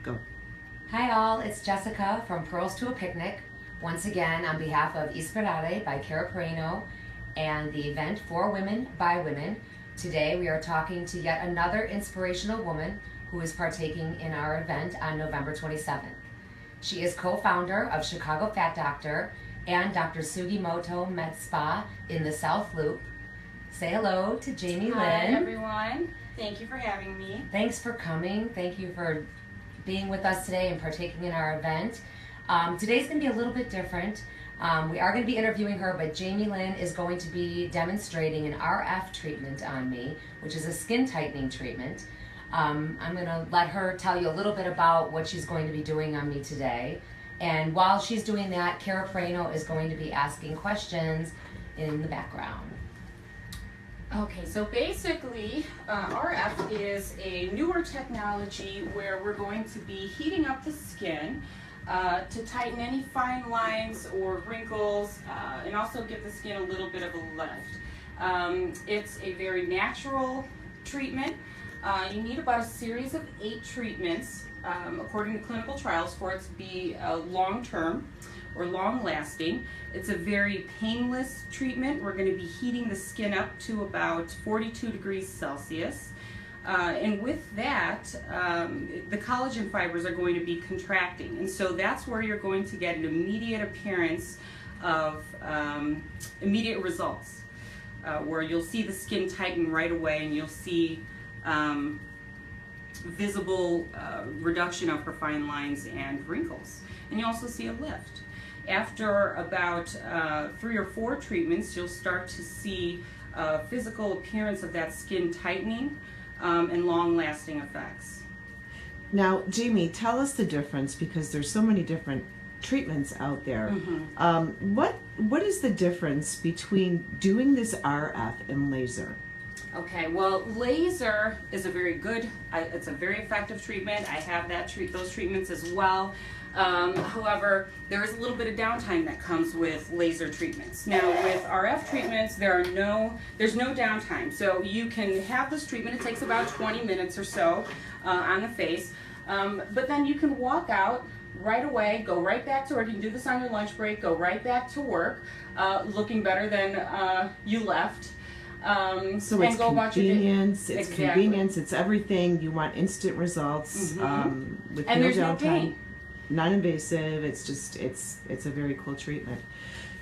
Go. Hi all, it's Jessica from Pearls to a Picnic. Once again, on behalf of Isperate by Cara Perino and the event For Women by Women. Today we are talking to yet another inspirational woman who is partaking in our event on November 27th. She is co-founder of Chicago Fat Doctor and Dr. Sugimoto Med Spa in the South Loop. Say hello to Jamie Lynn. Hi everyone, thank you for having me. Thanks for coming. Thank you for being with us today and partaking in our event. Today's going to be a little bit different. We are going to be interviewing her, but Jamie Lynn is going to be demonstrating an RF treatment on me, which is a skin tightening treatment. I'm going to let her tell you a little bit about what she's going to be doing on me today. And while she's doing that, Cara Perino is going to be asking questions in the background. Okay, so basically RF is a newer technology where we're going to be heating up the skin to tighten any fine lines or wrinkles and also give the skin a little bit of a lift. It's a very natural treatment. You need about a series of 8 treatments according to clinical trials for it to be long-term or long-lasting. It's a very painless treatment. We're going to be heating the skin up to about 42 degrees Celsius. And with that, the collagen fibers are going to be contracting. And so that's where you're going to get an immediate appearance of immediate results, where you'll see the skin tighten right away and you'll see visible reduction of her fine lines and wrinkles. And you also see a lift. After about 3 or 4 treatments, you'll start to see physical appearance of that skin tightening and long-lasting effects. Now, Jamie, tell us the difference, because there's so many different treatments out there. Mm-hmm. What is the difference between doing this RF and laser? Okay, well, laser is a very good, it's a very effective treatment. I have those treatments as well. However, there is a little bit of downtime that comes with laser treatments. Now, with RF treatments, there's no downtime. So you can have this treatment. It takes about 20 minutes or so on the face. But then you can walk out right away, go right back to work. You can do this on your lunch break, go right back to work, looking better than you left. So it's convenience, it's Exactly. convenience, it's everything. You want instant results with And no there's no downtime. pain. Non-invasive. It's just it's a very cool treatment.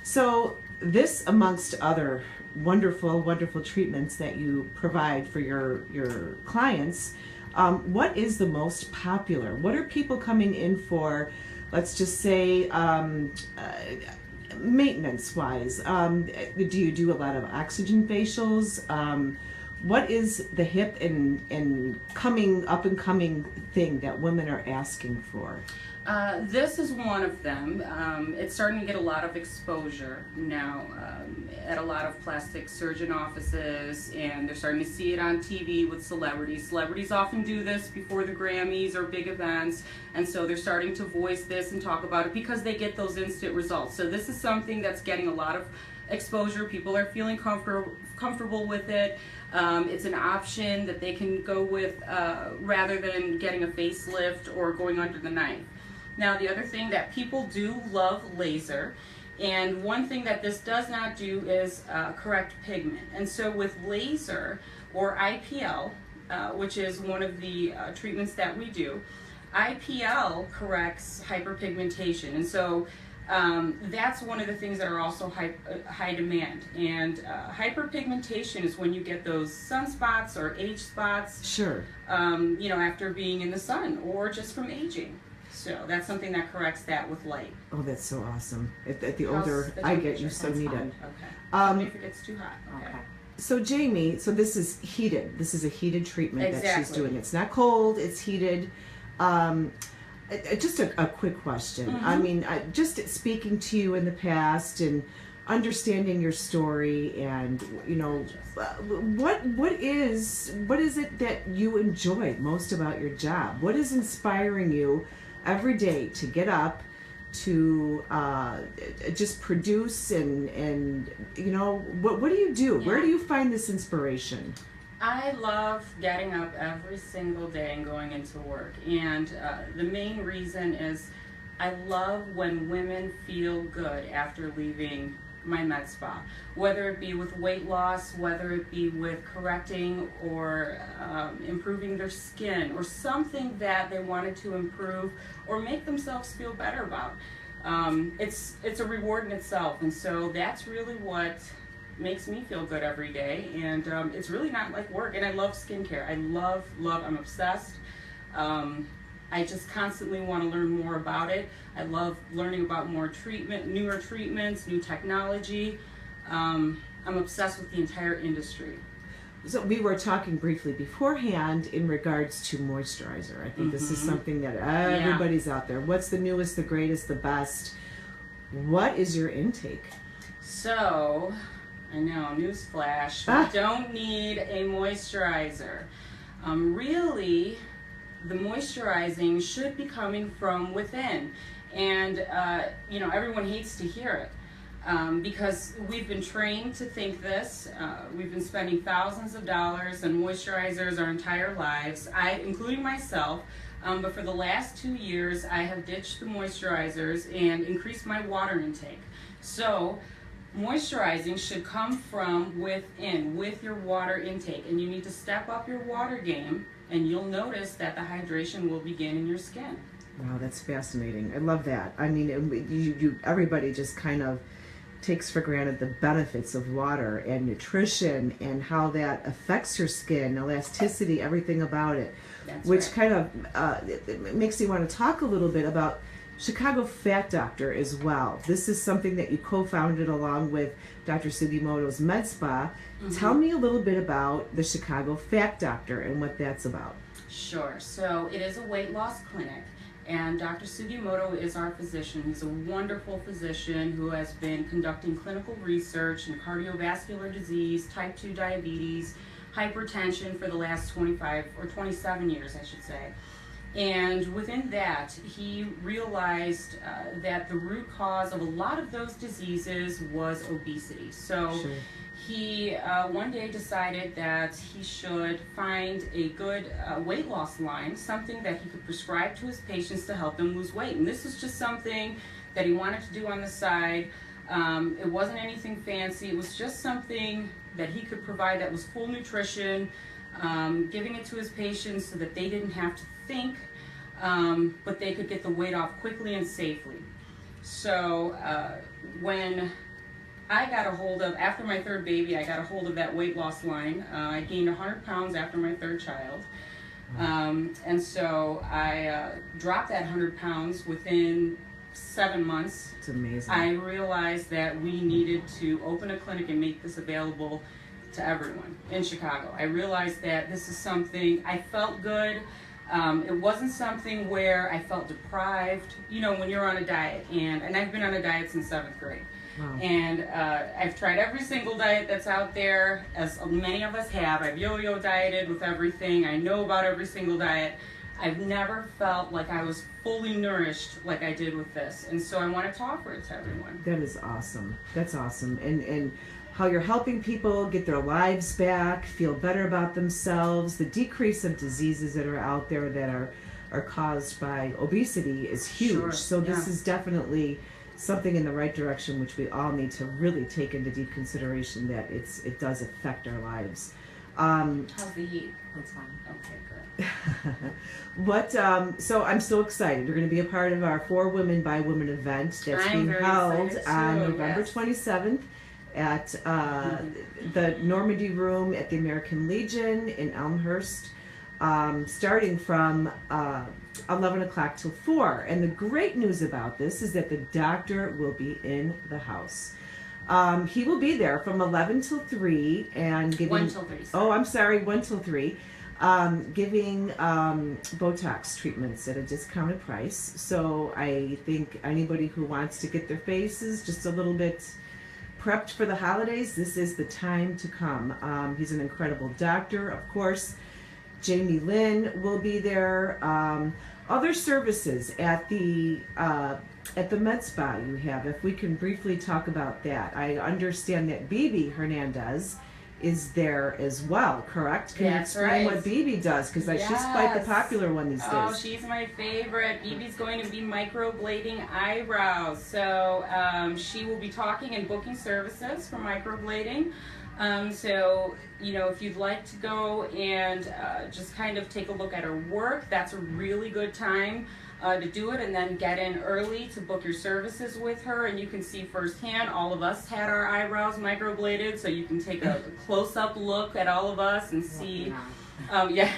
So this, amongst other wonderful treatments that you provide for your clients, what is the most popular? What are people coming in for? Let's just say maintenance wise. Do you do a lot of oxygen facials? What is the hip and up and coming thing that women are asking for? This is one of them. It's starting to get a lot of exposure now at a lot of plastic surgeon offices, and they're starting to see it on TV with celebrities. Celebrities often do this before the Grammys or big events, and so they're starting to voice this and talk about it because they get those instant results. So this is something that's getting a lot of exposure. People are feeling comfortable with it. It's an option that they can go with rather than getting a facelift or going under the knife. Now, the other thing that people do love laser, and one thing that this does not do is correct pigment. And so with laser, or IPL, which is one of the treatments that we do, IPL corrects hyperpigmentation. And so that's one of the things that are also high demand. And hyperpigmentation is when you get those sunspots or age spots, Sure. After being in the sun or just from aging. So that's something that corrects that with light. Oh, that's so awesome. At the older I get, you so need it. Okay. Tell me if it gets too hot. Okay. So Jamie, this is heated. This is a heated treatment that she's Exactly. doing. It's not cold, it's heated. Just a quick question. Mm-hmm. I mean, just speaking to you in the past and understanding your story, and what is it that you enjoy most about your job? What is inspiring you every day to get up, to just produce and what do you do? Yeah. Where do you find this inspiration? I love getting up every single day and going into work. And the main reason is I love when women feel good after leaving my med spa, whether it be with weight loss, whether it be with correcting or improving their skin, or something that they wanted to improve or make themselves feel better about. It's a reward in itself, and so that's really what makes me feel good every day. And it's really not like work. And I love skincare. I'm obsessed. I just constantly want to learn more about it. I love learning about newer treatments, new technology. I'm obsessed with the entire industry. So we were talking briefly beforehand in regards to moisturizer. I think this is something that everybody's out there. What's the newest, the greatest, the best? What is your intake? So, I know, newsflash, we don't need a moisturizer. Really, the moisturizing should be coming from within. And, everyone hates to hear it. Because we've been trained to think this. We've been spending thousands of dollars on moisturizers our entire lives, including myself. But for the last 2 years, I have ditched the moisturizers and increased my water intake. So, moisturizing should come from within, with your water intake. And you need to step up your water game, and you'll notice that the hydration will begin in your skin. Wow, that's fascinating. I love that. I mean, everybody just kind of takes for granted the benefits of water and nutrition and how that affects your skin, elasticity, everything about it. That's which right. kind of it makes me want to talk a little bit about Chicago Fat Doctor as well. This is something that you co-founded along with Dr. Sugimoto's Med Spa. Tell me a little bit about the Chicago Fat Doctor and what that's about. Sure. So it is a weight loss clinic. And Dr. Sugimoto is our physician. He's a wonderful physician who has been conducting clinical research in cardiovascular disease, type 2 diabetes, hypertension for the last 25 or 27 years, I should say. And within that, he realized that the root cause of a lot of those diseases was obesity. So he one day decided that he should find a good weight loss line, something that he could prescribe to his patients to help them lose weight. And this was just something that he wanted to do on the side. It wasn't anything fancy. It was just something that he could provide that was full nutrition, giving it to his patients so that they didn't have to think, but they could get the weight off quickly and safely. So when I got a hold of, after my third baby, I got a hold of that weight loss line. I gained 100 pounds after my third child. And so I dropped that 100 pounds within 7 months. It's amazing. I realized that we needed to open a clinic and make this available to everyone in Chicago. I realized that this is something, I felt good. It wasn't something where I felt deprived, when you're on a diet. And I've been on a diet since 7th grade. Wow. And I've tried every single diet that's out there, as many of us have. I've yo-yo dieted with everything. I know about every single diet. I've never felt like I was fully nourished like I did with this. And so I wanted to offer it to everyone. That is awesome. That's awesome. And how you're helping people get their lives back, feel better about themselves, the decrease of diseases that are out there that are caused by obesity is huge. Sure. So this is definitely something in the right direction, which we all need to really take into deep consideration, that it does affect our lives. How's the heat? That's fine. Okay, good. So I'm so excited. You're going to be a part of our For Women by Women event that's being held on November 27th at the Normandy Room at the American Legion in Elmhurst, starting from 11 o'clock till 4. And the great news about this is that the doctor will be in the house. He will be there from 11 till 3 and giving... 1 till 3. Oh, I'm sorry, 1 till 3. Giving Botox treatments at a discounted price. So I think anybody who wants to get their faces just a little bit prepped for the holidays, this is the time to come. He's an incredible doctor, of course. Jamie Lynn will be there. Other services at the Med Spa you have, if we can briefly talk about that. I understand that Bibi Hernandez is there as well, correct? Can you That's explain right. what BB does? Because she's quite the Yes. popular one these days. Oh, she's my favorite. BB's going to be microblading eyebrows. So she will be talking and booking services for microblading. So, you know, if you'd like to go and just kind of take a look at her work, that's a really good time to do it, and then get in early to book your services with her, and you can see firsthand. All of us had our eyebrows microbladed, so you can take a close-up look at all of us and see. Yeah,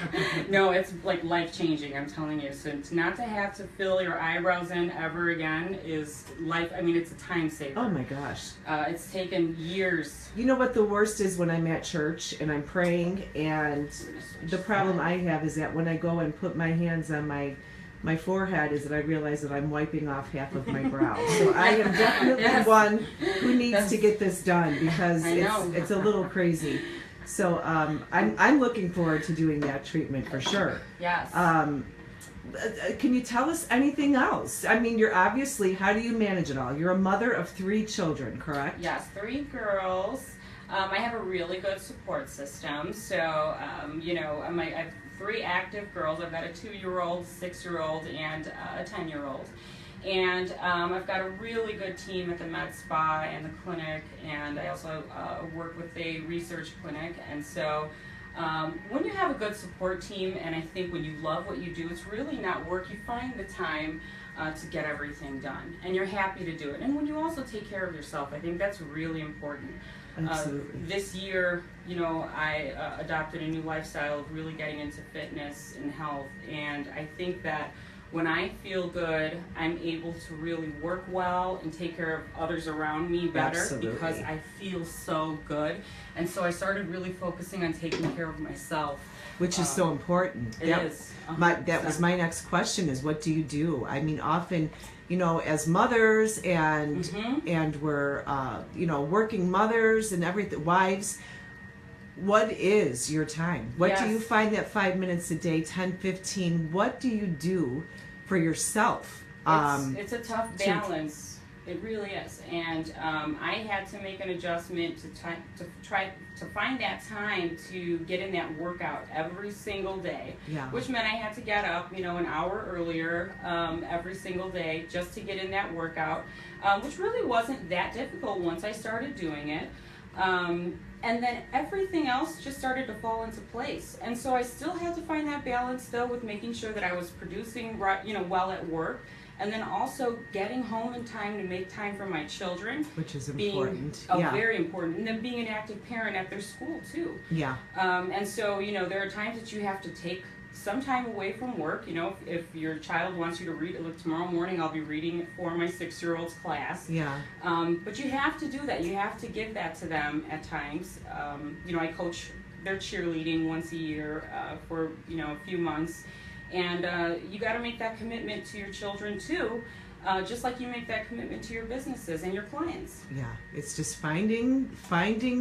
no, it's like life-changing, I'm telling you. So not to have to fill your eyebrows in ever again is life. I mean, it's a time saver. Oh my gosh. It's taken years. You know what the worst is? When I'm at church and I'm praying, and the problem I have is that when I go and put my hands on my forehead, is that I realize that I'm wiping off half of my brow. So I am definitely Yes. one who needs to get this done, because I know. it's a little crazy. So I'm looking forward to doing that treatment for sure. Yes. Can you tell us anything else? I mean, you're obviously, how do you manage it all? You're a mother of 3 children, correct? Yes, 3 girls. I have a really good support system. So, you know, I have 3 active girls. I've got a 2-year-old, 6-year-old, and a 10-year-old. And I've got a really good team at the Med Spa and the clinic, and I also work with a research clinic. And so when you have a good support team, and I think when you love what you do, it's really not work. You find the time to get everything done, and you're happy to do it. And when you also take care of yourself, I think that's really important. Absolutely. This year, you know, I adopted a new lifestyle of really getting into fitness and health, and I think that when I feel good, I'm able to really work well and take care of others around me better. Absolutely. Because I feel so good. And so I started really focusing on taking care of myself. Which is so important. It is. That was my next question, is what do you do? I mean, often, you know, as mothers and we're, you know, working mothers and everything, wives, what is your time? What do you find that 5 minutes a day, 10, 15, what do you do for yourself? It's a tough balance. It really is. And I had to make an adjustment to try to find that time to get in that workout every single day. Yeah. Which meant I had to get up, you know, an hour earlier every single day just to get in that workout, which really wasn't that difficult once I started doing it. And then everything else just started to fall into place. And so I still had to find that balance though with making sure that I was producing, you know, well at work, and then also getting home in time to make time for my children. Which is important. Very important. And then being an active parent at their school too. Yeah. And so, you know, there are times that you have to take some time away from work. You know, if your child wants you to read, like tomorrow morning I'll be reading for my 6-year-old's class. Yeah. But you have to do that. You have to give that to them at times. You know, I coach their cheerleading once a year for, you know, a few months. And you got to make that commitment to your children too, just like you make that commitment to your businesses and your clients. Yeah, it's just finding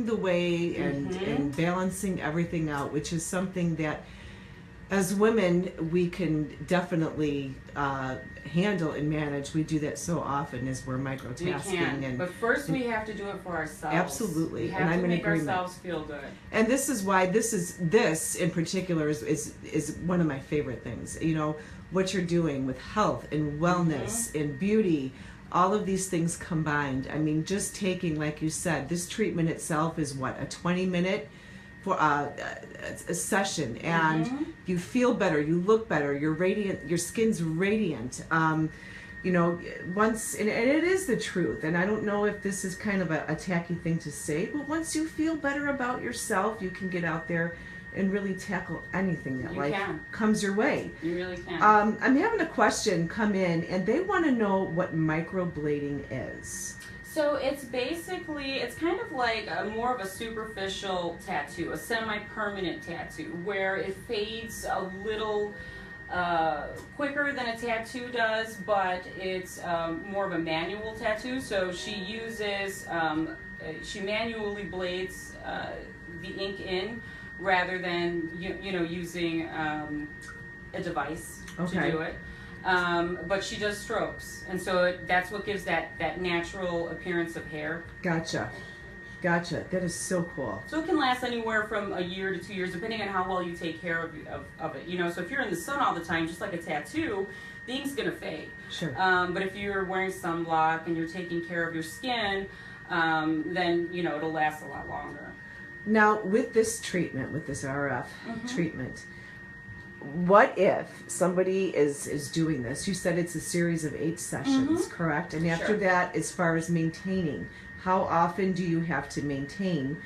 the way and balancing everything out, which is something that as women we can definitely handle and manage. We do that so often as we're microtasking. We can, but first we have to do it for ourselves. Absolutely, we have and I'm to in make agreement. ourselves feel good. And this is why this in particular is one of my favorite things. You know, what you're doing with health and wellness and beauty, all of these things combined. I mean, just taking, like you said, this treatment itself is what, a 20-minute for a session, and you feel better, you look better, you're radiant, your skin's radiant. You know, once, and it is the truth, and I don't know if this is kind of a tacky thing to say, but once you feel better about yourself, you can get out there and really tackle anything that life comes your way. You really can. I'm having a question come in, and they want to know what microblading is. So it's basically, it's kind of like more of a superficial tattoo, a semi-permanent tattoo, where it fades a little quicker than a tattoo does, but it's more of a manual tattoo. So she uses, she manually blades the ink in rather than, you know, using a device to do it. But she does strokes, and so that's what gives that natural appearance of hair. Gotcha. Gotcha. That is so cool. So it can last anywhere from a year to 2 years, depending on how well you take care of it. You know, so if you're in the sun all the time, just like a tattoo, the ink's gonna fade. Sure. But if you're wearing sunblock and you're taking care of your skin, then you know it'll last a lot longer. Now, with this treatment, with this RF treatment, what if somebody is doing this? You said it's a series of 8 sessions, correct? And after that, as far as maintaining, how often do you have to maintain?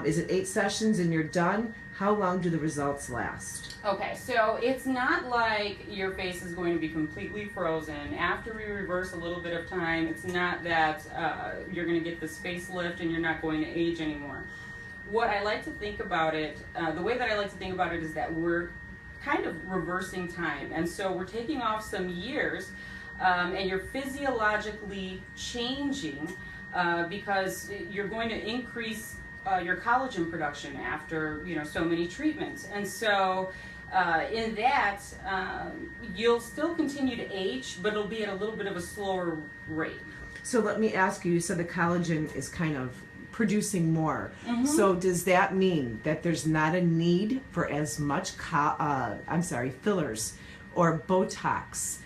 Is it 8 sessions and you're done? How long do the results last? Okay, so it's not like your face is going to be completely frozen. After we reverse a little bit of time, it's not that you're going to get this facelift and you're not going to age anymore. What I like to think about it, the way that I like to think about it is that we're kind of reversing time. And so we're taking off some years and you're physiologically changing because you're going to increase your collagen production after, you know, so many treatments. And so in that, you'll still continue to age, but it'll be at a little bit of a slower rate. So let me ask you, you said the collagen is kind of producing more. So does that mean that there's not a need for as much fillers or Botox?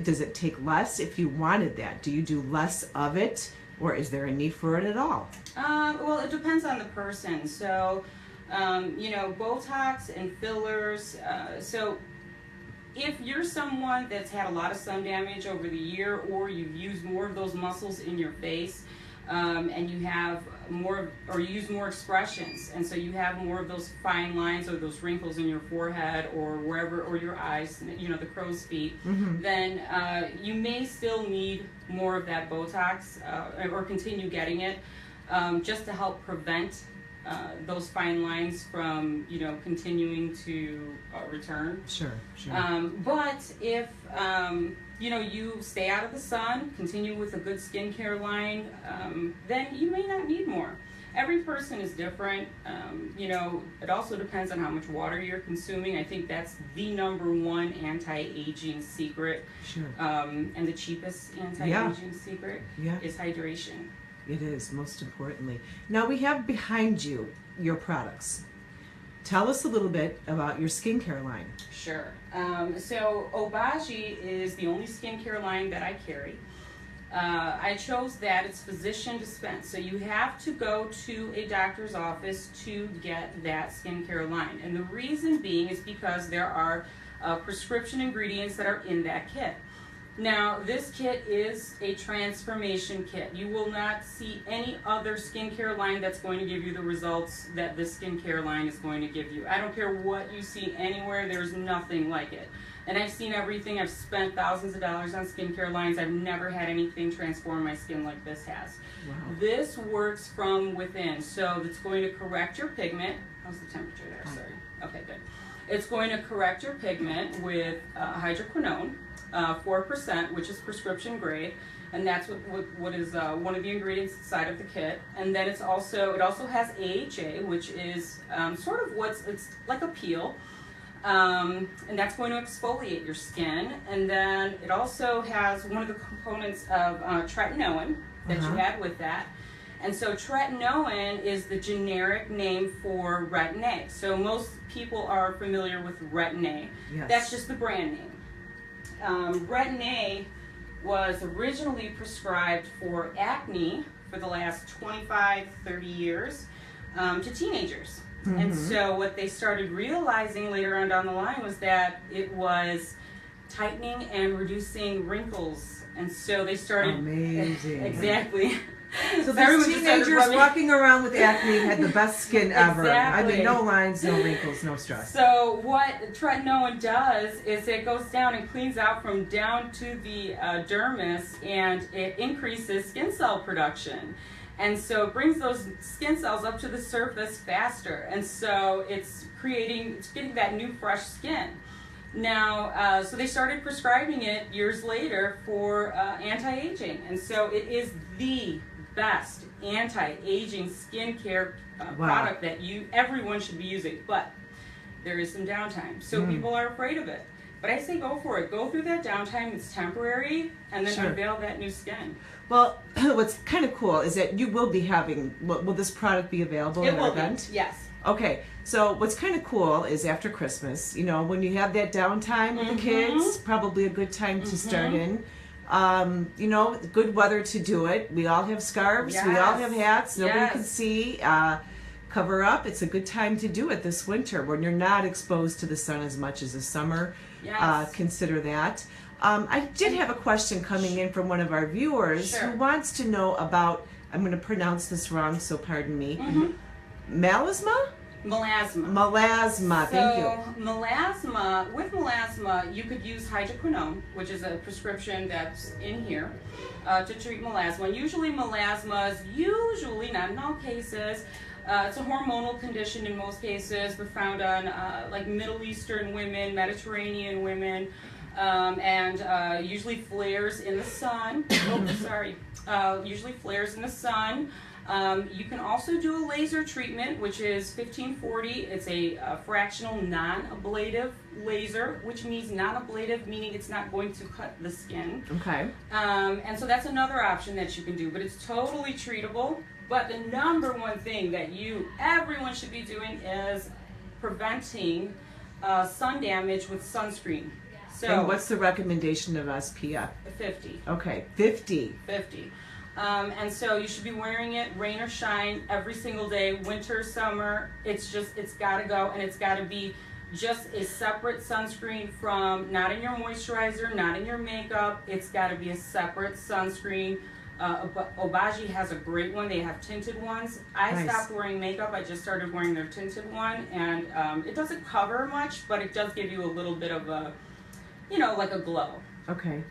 Does it take less if you wanted that? Do you do less of it, or is there a need for it at all? Well, it depends on the person. So, you know, Botox and fillers. So if you're someone that's had a lot of sun damage over the year, or you've used more of those muscles in your face, and you have more, or you use more expressions, and so you have more of those fine lines or those wrinkles in your forehead or wherever, or your eyes, you know, the crow's feet, then you may still need more of that Botox or continue getting it just to help prevent those fine lines from, you know, continuing to return. Sure. But if you know, you stay out of the sun, continue with a good skincare line, then you may not need more. Every person is different. You know, it also depends on how much water you're consuming. I think that's the #1 anti-aging secret. Sure. And the cheapest anti-aging secret is hydration. It is, most importantly. Now we have behind you your products. Tell us a little bit about your skincare line. Sure. So Obagi is the only skincare line that I carry. I chose that. It's physician dispensed. So you have to go to a doctor's office to get that skincare line. And the reason being is because there are prescription ingredients that are in that kit. Now, this kit is a transformation kit. You will not see any other skincare line that's going to give you the results that this skincare line is going to give you. I don't care what you see anywhere, there's nothing like it. And I've seen everything. I've spent thousands of dollars on skincare lines. I've never had anything transform my skin like this has. Wow. This works from within. So it's going to correct your pigment. How's the temperature there? Sorry. Okay, good. It's going to correct your pigment with hydroquinone. 4%, which is prescription grade, and that's what is one of the ingredients inside of the kit. And then it also has AHA, which is sort of it's like a peel, and that's going to exfoliate your skin. And then it also has one of the components of tretinoin that you add with that. And so tretinoin is the generic name for Retin-A. So most people are familiar with Retin-A. Yes. That's just the brand name. Retin-A was originally prescribed for acne for the last 25, 30 years to teenagers. And so what they started realizing later on down the line was that it was tightening and reducing wrinkles. And so they started... Amazing. Exactly. So these teenagers walking around with acne had the best skin ever. Exactly. I mean, no lines, no wrinkles, no stress. So what tretinoin does is it goes down and cleans out from down to the dermis, and it increases skin cell production. And so it brings those skin cells up to the surface faster. And so it's getting that new fresh skin. Now, so they started prescribing it years later for anti-aging. And so it is the best anti-aging skincare product that everyone should be using, but there is some downtime. So people are afraid of it. But I say go for it. Go through that downtime. It's temporary, and then Sure. unveil that new skin. Well, what's kind of cool is that you will be having, will this product be available at our event? Yes. Okay, so what's kind of cool is after Christmas, you know, when you have that downtime with the kids, probably a good time to start in. You know, good weather to do it. We all have scarves, we all have hats, nobody can see. Cover up. It's a good time to do it this winter when you're not exposed to the sun as much as the summer. Consider that. I did have a question coming in from one of our viewers who wants to know about, I'm going to pronounce this wrong, so pardon me, melasma? Melasma. Melasma, thank you. Melasma, with melasma, you could use hydroquinone, which is a prescription that's in here, to treat melasma. And usually melasma is not in all cases, it's a hormonal condition in most cases, but found on like Middle Eastern women, Mediterranean women, and usually flares in the sun. Usually flares in the sun. You can also do a laser treatment, which is 1540. It's a fractional non-ablative laser, which means non-ablative, meaning it's not going to cut the skin. Okay. And so that's another option that you can do, but it's totally treatable. But the number one thing that everyone should be doing is preventing sun damage with sunscreen. So, and what's the recommendation of SPF? 50. Okay, 50. 50. And so you should be wearing it rain or shine every single day, winter, summer. It's got to go, and it's got to be just a separate sunscreen from, not in your moisturizer, not in your makeup. It's got to be a separate sunscreen. Obagi has a great one. They have tinted ones. I stopped wearing makeup. I just started wearing their tinted one, and it doesn't cover much, but it does give you a little bit of a, like a glow. Okay.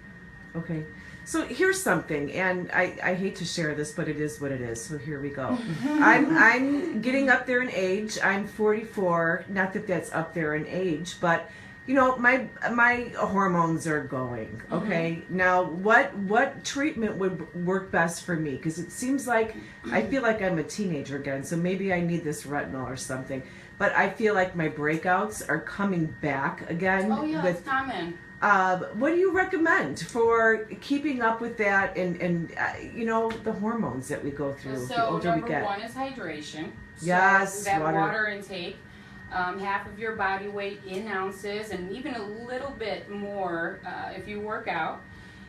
So here's something, and I hate to share this, but it is what it is. So here we go. I'm getting up there in age. I'm 44. Not that that's up there in age, but my hormones are going. Okay. Now, what treatment would work best for me? Because it seems like I feel like I'm a teenager again. So maybe I need this retinol or something. But I feel like my breakouts are coming back again. Oh yeah, it's common. What do you recommend for keeping up with that and the hormones that we go through the older we get? Number one is hydration. Yes, that water intake. Half of your body weight in ounces, and even a little bit more if you work out.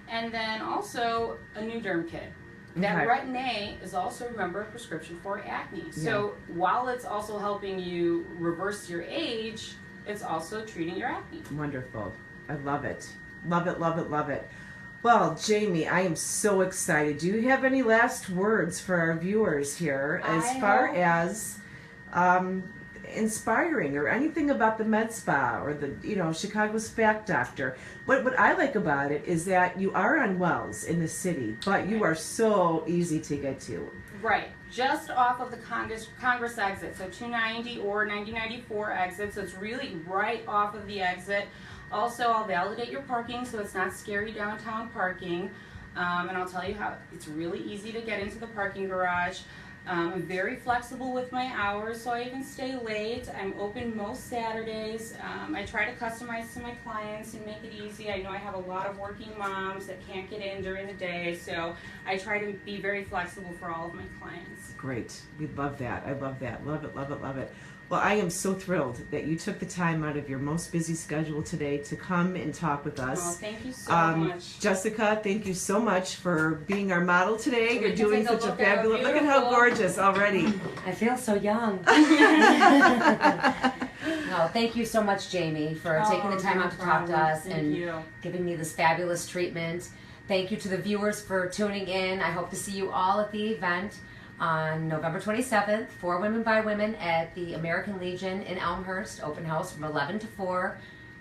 And then also a new derm kit. That Retin-A is also, remember, a prescription for acne. So while it's also helping you reverse your age, it's also treating your acne. Wonderful. I love it. Love it, love it, love it. Well, Jamie, I am so excited. Do you have any last words for our viewers here as far as inspiring or anything about the med spa or the Chicago's Fat Doctor? What I like about it is that you are on Wells in the city, but you are so easy to get to. Right, just off of the Congress exit, so 290 or 9094 exit, so it's really right off of the exit. Also, I'll validate your parking so it's not scary downtown parking, and I'll tell you how it's really easy to get into the parking garage. I'm very flexible with my hours, so I even stay late. I'm open most Saturdays. I try to customize to my clients and make it easy. I know I have a lot of working moms that can't get in during the day, so I try to be very flexible for all of my clients. Great. We love that. I love that. Love it, love it, love it. Well, I am so thrilled that you took the time out of your most busy schedule today to come and talk with us. Well, thank you so much. Jessica, thank you so much for being our model today. You're doing such a fabulous, look at how gorgeous already. I feel so young. No, thank you so much, Jamie, for taking the time out to talk to us and giving me this fabulous treatment. Thank you to the viewers for tuning in. I hope to see you all at the event on November 27th, For Women by Women at the American Legion in Elmhurst, open house from 11 to 4.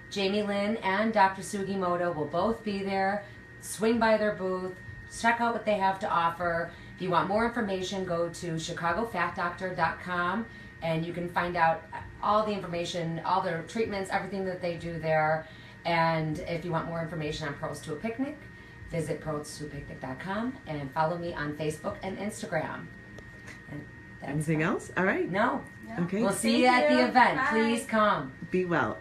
Jamie Lynn and Dr. Sugimoto will both be there. Swing by their booth, check out what they have to offer. If you want more information, go to chicagofatdoctor.com and you can find out all the information, all their treatments, everything that they do there. And if you want more information on Pros to a Picnic, visit prostoapicnic.com and follow me on Facebook and Instagram. Anything else? All right. No. Okay. We'll see you at the event. Please come. Be well.